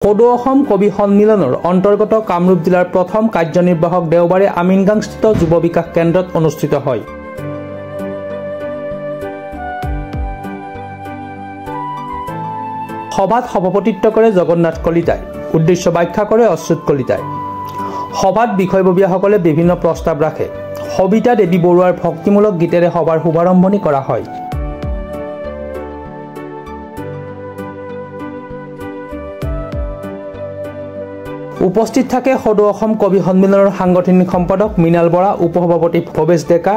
সদৌ অসম কবি সন্মিলনৰ অন্তৰ্গত কামৰূপ জিলাৰ প্ৰথম কাৰ্যনিৰ্বাহক দেওবাৰে আমিনগাংস্থিত যুৱ বিকাশ কেন্দ্ৰত অনুষ্ঠিত হয়। সভাত সভাপতিত্ব কৰে জগন্নাথ কলিতাই, উদ্দেশ্য ব্যাখ্যা কৰে অচ্যুত কলিতাই। সভাত বিষয়ববীয়াসকলে বিভিন্ন প্ৰস্তাৱ ৰাখে। সবিতা দেৱী বৰুৱাৰ ভক্তিমূলক গীতেৰে সভাৰ শুভাৰম্ভণি কৰা হয়। উপস্থিত থাকে সদৌ অসম কবি সন্মিলনৰ সাংগঠনিক সম্পাদক মৃণাল বৰা, উপসভাপতি ভৱেশ ডেকা,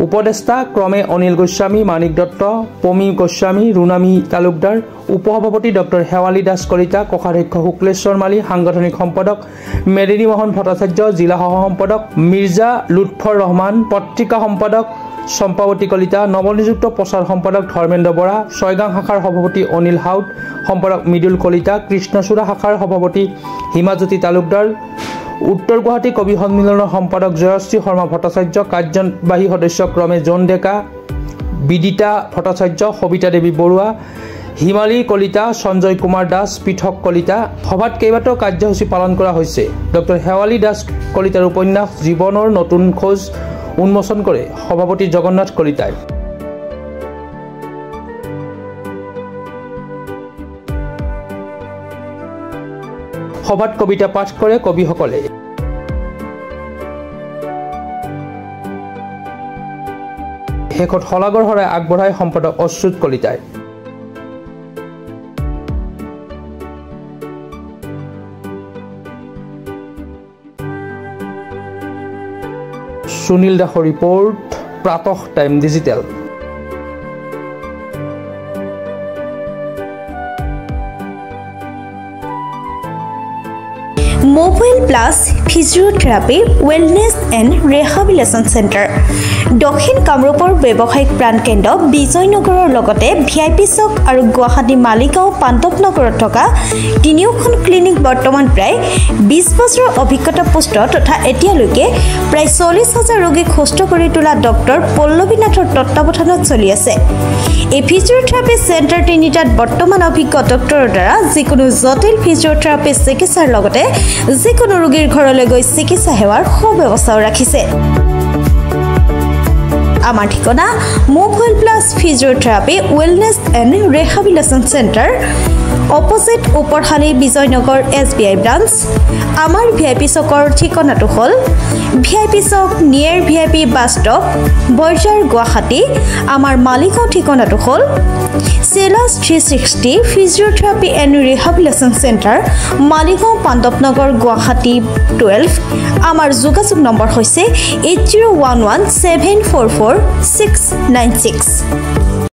উপদেষ্টা ক্ৰমে অনিল গোস্বামী, মানিক দত্ত, পমি গোস্বামী, ৰুণামী তালুকদাৰ, উপসভাপতি ডক্টৰ শেৱালী দাস কলিতা, কোষাধ্যক্ষ শুক্লেশ্বৰ মালী, সাংগঠনিক সম্পাদক মেদিনী মোহন ভট্টাচাৰ্য, জিলা সহ সম্পাদক মিৰ্জা লুৎফৰ ৰহমান, পত্ৰিকা সম্পাদক চম্পাৱতী কলিতা, নৱনিযুক্ত প্ৰচাৰ সম্পাদক ধৰ্মেন্দ্ৰ বৰা, ছয়গাং শাখাৰ সভাপতি অনিল হাউদ, সম্পাদক মৃদুল কলিতা, কৃষ্ণচূড়া শাখাৰ সভাপতি হিমাজ্যোতি তালুকদাৰ, উত্তৰ গুৱাহাটী কবি সন্মিলনৰ সম্পাদক জয়শ্ৰী শৰ্মা ভট্টাচাৰ্য, কাৰ্যবাহী সদস্য ক্ৰমে জন ডেকা, বিদিতা ভট্টাচাৰ্য, সবিতা দেৱী বৰুৱা, হিমালী কলিতা, সঞ্জয় কুমাৰ দাস, পৃথক কলিতা। সভাত কেইবাটাও কাৰ্যসূচী পালন কৰা হৈছে। ডক্টৰ শেৱালী দাস কলিতাৰ উপন্যাস জীৱনৰ নতুন খোজ উন্মোচন কৰে সভাপতি জগন্নাথ কলিতাই। সভাত কবিতা পাঠ কৰে কবিসকলে। শেষত শলাগৰ শৰাই আগবঢ়ায় সম্পাদক অচ্যুত কলিতাই। সুনীল দাসৰ ৰিপৰ্ট, প্ৰাতঃ time digital. Mobile plus physiotherapy wellness and rehabilitation centre দক্ষিণ কামৰূপৰ ব্যৱসায়িক প্ৰাণকেন্দ্ৰ বিজয়নগৰৰ লগতে VIP চক আৰু গুৱাহাটী মালিগাঁও পাণ্ডৱনগৰত থকা তিনিওখন ক্লিনিক বৰ্তমান প্ৰায় 20 বছৰৰ অভিজ্ঞতা পুষ্ট তথা এতিয়ালৈকে প্ৰায় 40,000 ৰোগীক সুস্থ কৰি তোলা ডক্টৰ পল্লৱী নাথৰ তত্ত্বাৱধানত চলি আছে। এই ফিজিঅথেৰাপি চেণ্টাৰ তিনিটাত বৰ্তমান অভিজ্ঞ ডক্টৰৰ দ্বাৰা যিকোনো জটিল ফিজিঅথেৰাপি চিকিৎসাৰ লগতে যিকোনো ৰোগীৰ ঘৰলৈ গৈ চিকিৎসা সেৱাৰ সুব্যৱস্থাও ৰাখিছে। আমাৰ ঠিকনা mobile plus physiotherapy wellness and rehabilitation centre, opposite Uparhali Bijoynagar SBI branch. আমাৰ VIP চকৰ ঠিকনাটো হ'ল VIP চক near VIP bus stop, Borjhar, Guwahati. আমাৰ মালিগাঁও ঠিকনাটো হ'ল চেলাছ 360 physiotherapy and rehabilitation centre, Maligaon Pandavnagar, Guwahati 12। আমাৰ যোগাযোগ নম্বৰ হৈছে 8011744696।